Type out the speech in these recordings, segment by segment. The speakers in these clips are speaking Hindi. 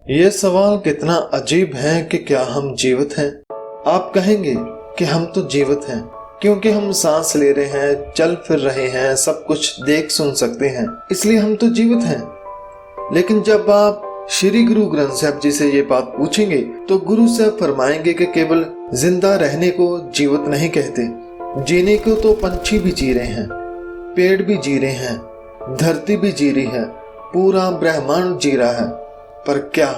ये सवाल कितना अजीब है कि क्या हम जीवित हैं? आप कहेंगे कि हम तो जीवित हैं क्योंकि हम सांस ले रहे हैं, चल फिर रहे हैं, सब कुछ देख सुन सकते हैं, इसलिए हम तो जीवित हैं। लेकिन जब आप श्री गुरु ग्रंथ साहब जी से ये बात पूछेंगे तो गुरु साहब फरमाएंगे कि केवल जिंदा रहने को जीवित नहीं कहते, जीने को तो पंछी भी जी रहे हैं, पेड़ भी जी रहे हैं, धरती भी जी रही है, पूरा ब्रह्मांड जी रहा है। पर क्या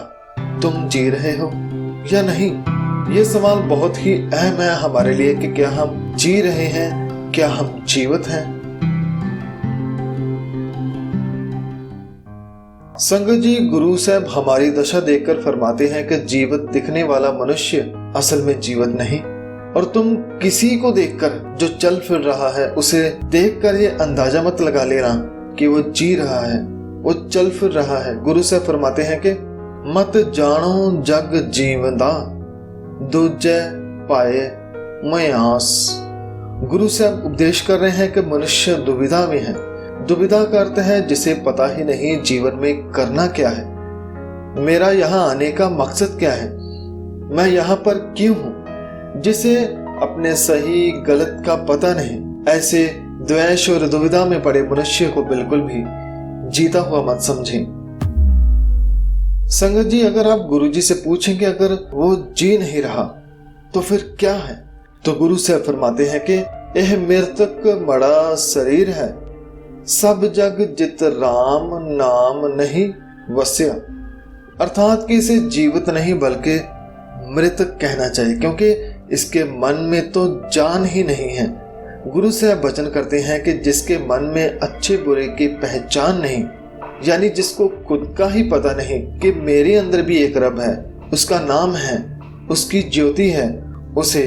तुम जी रहे हो या नहीं? ये सवाल बहुत ही अहम है हमारे लिए कि क्या हम जी रहे हैं, क्या हम जीवित हैं। संगत जी, गुरु साहब हमारी दशा देखकर फरमाते हैं कि जीवित दिखने वाला मनुष्य असल में जीवित नहीं, और तुम किसी को देखकर जो चल फिर रहा है उसे देखकर ये अंदाजा मत लगा लेना कि वो जी रहा है, वो चल फिर रहा है। गुरु साहब फरमाते हैं कि मत जानो जग जीवंदा, दूजे पाए मयास। गुरु साहब उपदेश कर रहे हैं कि मनुष्य दुविधा में है। दुविधा का अर्थ है जिसे पता ही नहीं जीवन में करना क्या है, मेरा यहाँ आने का मकसद क्या है, मैं यहाँ पर क्यों हूँ, जिसे अपने सही गलत का पता नहीं। ऐसे द्वेष और दुविधा में पड़े मनुष्य को बिल्कुल भी जीता हुआ मत समझें। संगत जी, अगर आप गुरुजी से पूछेंगे अगर वो जी नहीं रहा तो फिर क्या है, तो गुरु साहब फरमाते हैं कि यह मृतक मड़ा शरीर है, सब जग जित राम नाम नहीं वस्या। अर्थात कि इसे जीवित नहीं बल्कि मृतक कहना चाहिए, क्योंकि इसके मन में तो जान ही नहीं है। गुरु साहब वचन करते हैं कि जिसके मन में अच्छे बुरे की पहचान नहीं, यानी जिसको खुद का ही पता नहीं कि मेरे अंदर भी एक रब है, उसका नाम है, उसकी ज्योति है, उसे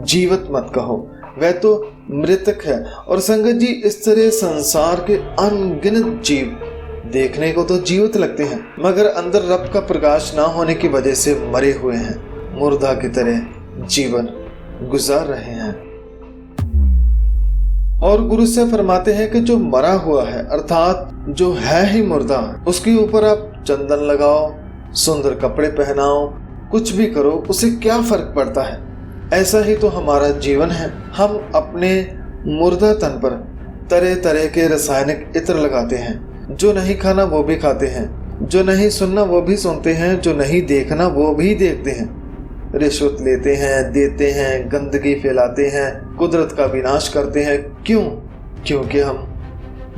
जीवित मत कहो, वह तो मृतक है। और संगत जी, इस तरह संसार के अनगिनत जीव देखने को तो जीवित लगते हैं, मगर अंदर रब का प्रकाश ना होने की वजह से मरे हुए हैं, मुर्दा की तरह जीवन गुजार रहे हैं। और गुरु से फरमाते हैं कि जो मरा हुआ है अर्थात जो है ही मुर्दा, उसके ऊपर आप चंदन लगाओ, सुंदर कपड़े पहनाओ, कुछ भी करो, उसे क्या फर्क पड़ता है। ऐसा ही तो हमारा जीवन है। हम अपने मुर्दा तन पर तरह तरह के रासायनिक इत्र लगाते हैं, जो नहीं खाना वो भी खाते हैं, जो नहीं सुनना वो भी सुनते हैं, जो नहीं देखना वो भी देखते हैं, रिश्वत लेते हैं, देते हैं, गंदगी फैलाते हैं, कुदरत का विनाश करते हैं। क्यों? क्योंकि हम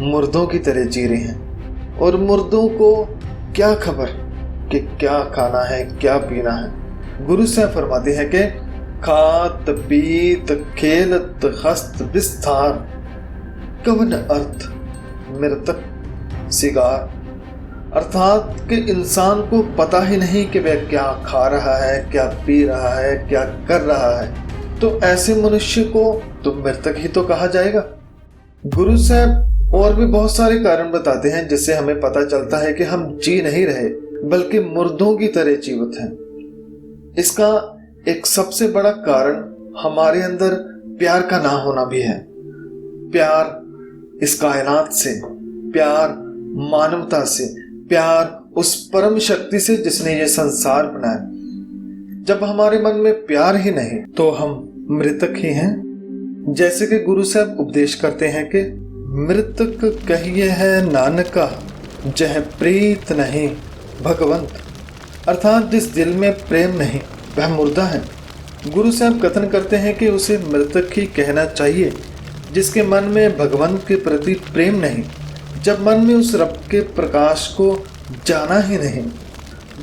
मुर्दों की तरह जी रहे हैं, और मुर्दों को क्या खबर कि क्या खाना है, क्या पीना है। गुरु साहब फरमाते हैं कि खात पीत खेलत हस्त विस्तार, कवन अर्थ मृतक सिगार। अर्थात कि इंसान को पता ही नहीं कि वह क्या खा रहा है, क्या पी रहा है, क्या कर रहा है, तो ऐसे मनुष्य को तो मृतक ही तो कहा जाएगा। गुरु साहब और भी बहुत सारे कारण बताते हैं जिससे हमें पता चलता है कि हम जी नहीं रहे बल्कि मुर्दों की तरह जीवित हैं। इसका एक सबसे बड़ा कारण हमारे अंदर प्यार का ना होना भी है। प्यार इस कायनात से, प्यार मानवता से, प्यार उस परम शक्ति से जिसने ये संसार बनाया। जब हमारे मन में प्यार ही नहीं तो हम मृतक ही हैं। जैसे कि गुरु साहब उपदेश करते हैं कि मृतक कहिए है नानका, जह प्रीत नहीं भगवंत। अर्थात जिस दिल में प्रेम नहीं वह मुर्दा है। गुरु साहब कथन करते हैं कि उसे मृतक ही कहना चाहिए जिसके मन में भगवंत के प्रति प्रेम नहीं, जब मन में उस रब के प्रकाश को जाना ही नहीं,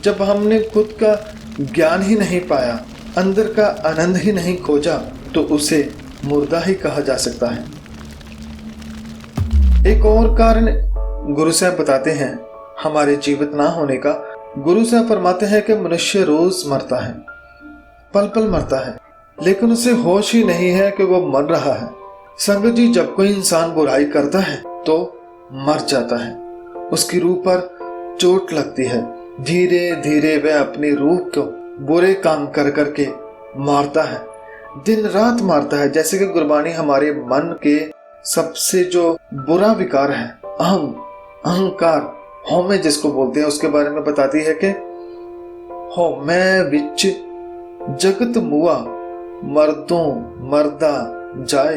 जब हमने खुद का ज्ञान ही नहीं पाया, अंदर का आनंद ही नहीं खोजा, तो उसे मुर्दा ही कहा जा सकता है। एक और कारण गुरु साहब बताते हैं हमारे जीवित ना होने का। गुरु साहब फरमाते हैं कि मनुष्य रोज मरता है, पल पल मरता है, लेकिन उसे होश ही नहीं है कि वो मर रहा है। संगत जी, जब कोई इंसान बुराई करता है तो मर जाता है, उसकी रूह पर चोट लगती है, धीरे धीरे वह अपनी रूह को बुरे काम कर करके मारता है, दिन रात मारता है। जैसे कि गुरबानी हमारे मन के सबसे जो बुरा विकार है, अहम, अहंकार, हौमे जिसको बोलते हैं, उसके बारे में बताती है कि हो मैं विच जगत मुआ मर्दों मर्दा जाए।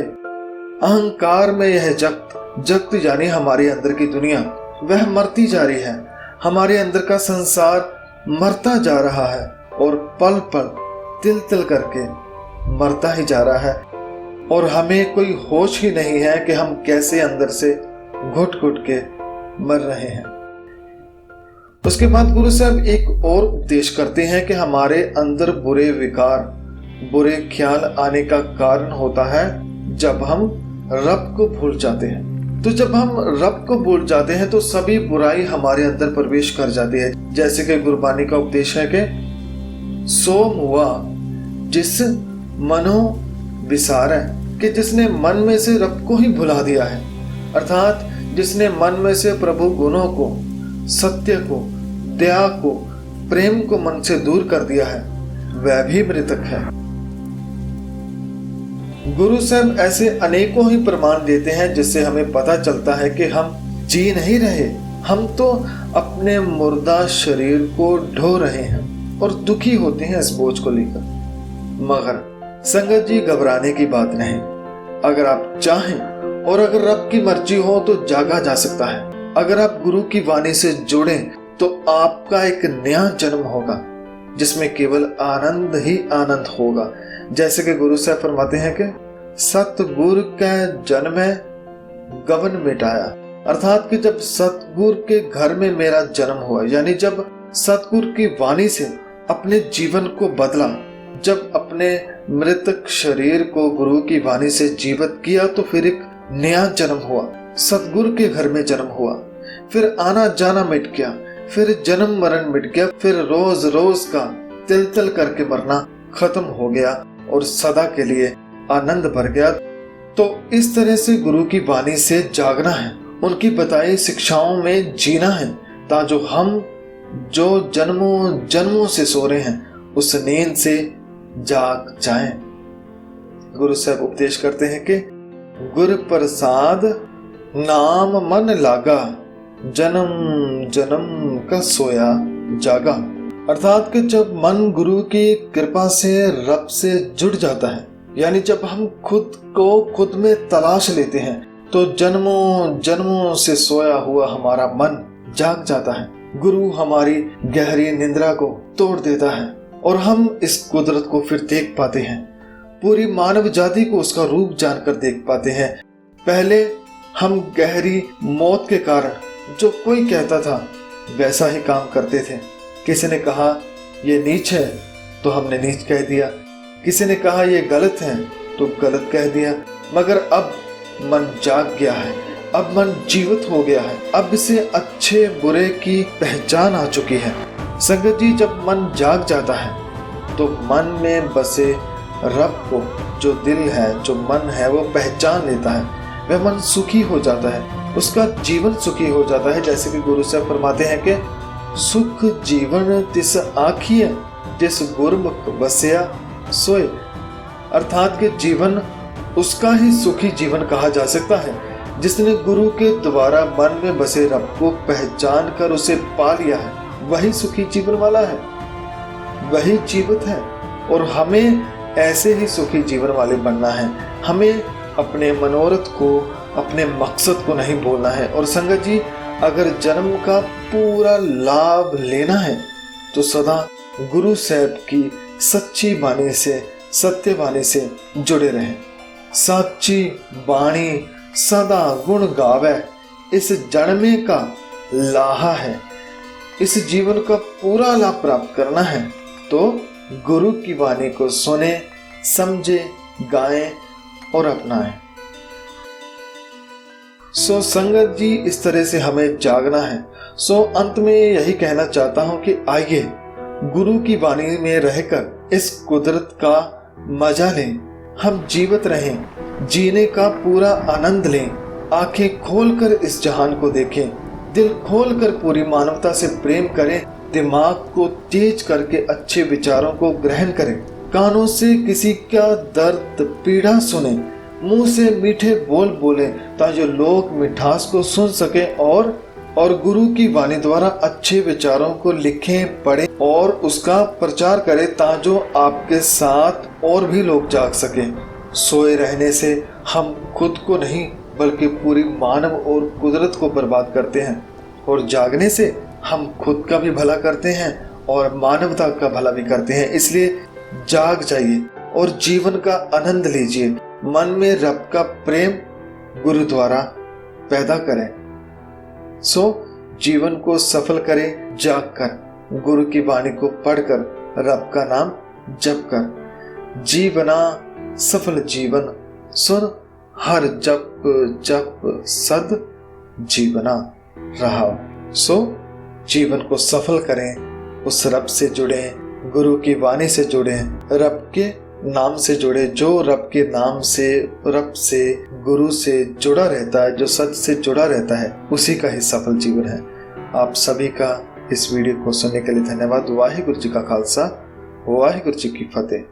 अहंकार में यह जगत यानी हमारे अंदर की दुनिया वह मरती जा रही है। हमारे अंदर का संसार मरता जा रहा है और पल पल तिल तिल करके मरता ही जा रहा है और हमें कोई होश ही नहीं है कि हम कैसे अंदर से घुट घुट के मर रहे हैं। उसके बाद गुरु साहब एक और उपदेश करते हैं कि हमारे अंदर बुरे विकार बुरे ख्याल आने का कारण होता है जब हम रब को भूल जाते हैं। तो जब हम रब को भूल जाते हैं तो सभी बुराई हमारे अंदर प्रवेश कर जाती है। जैसे कि गुरबानी का उपदेश है कि सो मुआ जिस मनो विसार है, कि जिसने मन में से रब को ही भुला दिया है, अर्थात जिसने मन में से प्रभु गुणों को, सत्य को, दया को, प्रेम को मन से दूर कर दिया है, वह भी मृतक है। गुरु साहब ऐसे अनेकों ही प्रमाण देते हैं जिससे हमें पता चलता है कि हम जी नहीं रहे, हम तो अपने मुर्दा शरीर को ढो रहे हैं और दुखी होते हैं इस बोझ को लेकर। मगर संगत जी घबराने की बात नहीं। अगर आप चाहें और अगर रब की मर्जी हो तो जागा जा सकता है। अगर आप गुरु की वाणी से जुड़े तो आपका एक नया जन्म होगा जिसमें केवल आनंद ही आनंद होगा। जैसे कि गुरु साहब फरमाते हैं कि सतगुरु का जन्म गवन मिटाया, अर्थात कि जब सतगुरु के घर में मेरा जन्म हुआ, यानी जब सतगुरु की वाणी से अपने जीवन को बदला, जब अपने मृतक शरीर को गुरु की वाणी से जीवित किया तो फिर एक नया जन्म हुआ, सतगुरु के घर में जन्म हुआ। फिर आना जाना मिट गया, फिर जन्म मरण मिट गया, फिर रोज रोज का तिल तिल करके मरना खत्म हो गया और सदा के लिए आनंद भर गया। तो इस तरह से गुरु की वाणी से जागना है, उनकी बताई शिक्षाओं में जीना है, ताकि हम जो जन्मों जन्मों से सो रहे हैं उस नींद से जाग जाएं। गुरु साहब उपदेश करते हैं कि गुर प्रसाद नाम मन लागा, जन्म जन्म का सोया जागा, अर्थात कि जब मन गुरु की कृपा से रब से जुड़ जाता है, यानी जब हम खुद को खुद में तलाश लेते हैं तो जन्मों जन्मों से सोया हुआ हमारा मन जाग जाता है। गुरु हमारी गहरी निंद्रा को तोड़ देता है और हम इस कुदरत को फिर देख पाते हैं, पूरी मानव जाति को उसका रूप जानकर देख पाते हैं। पहले हम गहरी मौत के कारण जो कोई कहता था वैसा ही काम करते थे। किसी ने कहा ये नीच है तो हमने नीच कह दिया, किसी ने कहा ये गलत है तो गलत कह दिया। मगर अब मन जाग गया है, अब मन जीवित हो गया है, अब इसे अच्छे बुरे की पहचान आ चुकी है। संगत जी, जब मन जाग जाता है तो मन में बसे रब को, जो दिल है, जो मन है, वो पहचान लेता है, वह मन सुखी हो जाता है, उसका जीवन सुखी हो जाता है। जैसे कि गुरु साहब फरमाते हैं कि सुख जीवन तिस आखिए जिस गुरमुख बसिया सोए, अर्थात कि जीवन उसका ही सुखी जीवन कहा जा सकता है जिसने गुरु के द्वारा मन में बसे रब को पहचान कर उसे पा लिया है। वही सुखी जीवन वाला है, वही जीवित है और हमें ऐसे ही सुखी जीवन वाले बनना है। हमें अपने मनोरथ को, अपने मकसद को नहीं भूलना है। और संगत जी, अगर जन्म का पूरा लाभ लेना है तो सदा गुरु साहब की सच्ची वाणी से, सत्य वाणी से जुड़े रहें। सच्ची वाणी सदा गुण गावे, इस जन्मे का लाहा है। इस जीवन का पूरा लाभ प्राप्त करना है तो गुरु की वाणी को सुने, समझे, गाएं और अपनाएं। सो संगत जी, इस तरह से हमें जागना है। सो अंत में यही कहना चाहता हूं कि आइए गुरु की वाणी में रहकर इस कुदरत का मजा लें, हम जीवित रहें, जीने का पूरा आनंद लें, आंखें खोलकर इस जहान को देखें, दिल खोलकर पूरी मानवता से प्रेम करें, दिमाग को तेज करके अच्छे विचारों को ग्रहण करें, कानों से किसी का दर्द पीड़ा सुने, मुंह से मीठे बोल बोले ताकि लोग मिठास को सुन सके और और गुरु की वाणी द्वारा अच्छे विचारों को लिखें, पढ़ें और उसका प्रचार करें ताकि आपके साथ और भी लोग जाग सकें। सोए रहने से हम खुद को नहीं बल्कि पूरी मानव और कुदरत को बर्बाद करते हैं, और जागने से हम खुद का भी भला करते हैं और मानवता का भला भी करते हैं। इसलिए जाग जाइए और जीवन का आनंद लीजिए। मन में रब का प्रेम गुरु द्वारा पैदा करें। जीवन को सफल करें जागकर, गुरु की वाणी को पढ़कर, रब का नाम जप कर। जीवना सफल जीवन सुन, हर जप जप सद जीवना रहा। जीवन को सफल करें, उस रब से जुड़े, गुरु की वाणी से जुड़े, रब के नाम से जुड़े। जो रब के नाम से, रब से, गुरु से जुड़ा रहता है, जो सच से जुड़ा रहता है, उसी का ही सफल जीवन है। आप सभी का इस वीडियो को सुनने के लिए धन्यवाद। वाहिगुरु जी का खालसा, वाहिगुरु जी की फतेह।